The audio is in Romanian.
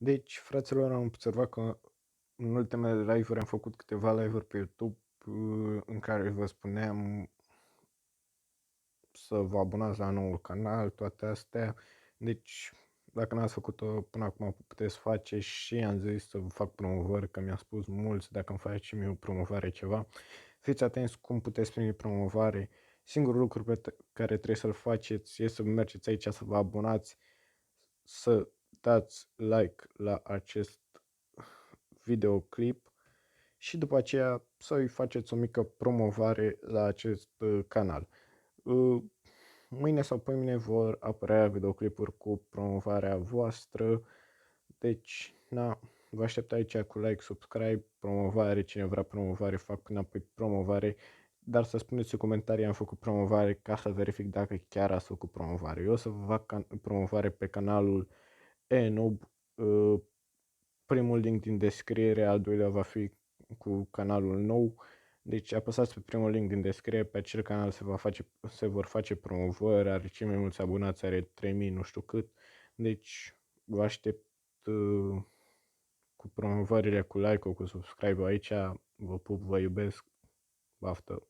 Deci, fraților, am observat că în ultimele live-uri am făcut câteva live-uri pe YouTube în care vă spuneam să vă abonați la noul canal, toate astea. Deci, dacă n-ați făcut-o până acum, puteți face și am zis să vă fac promovări, că mi-a spus mulți dacă îmi faceți și mie o promovare ceva. Fiți atenți cum puteți primi promovare. Singurul lucru care trebuie să-l faceți este să mergeți aici să vă abonați, să dați like la acest videoclip și după aceea să-i faceți o mică promovare la acest canal. Mâine sau poimâine vor apărea videoclipuri cu promovarea voastră, deci, na, vă aștept aici cu like, subscribe, promovare, cine vrea promovare, fac înapoi promovare, dar să spuneți în comentarii am făcut promovare ca să verific dacă chiar ați făcut promovare. Eu o să vă fac promovare pe canalul eNoob, primul link din descriere, al doilea va fi cu canalul nou. Deci apăsați pe primul link din descriere, pe acel canal se vor face promovări, are cei mai mulți abonați, are 3000 nu știu cât. Deci vă aștept cu promovările, cu like-ul, cu subscribe-ul aici. Vă pup, vă iubesc, baftă!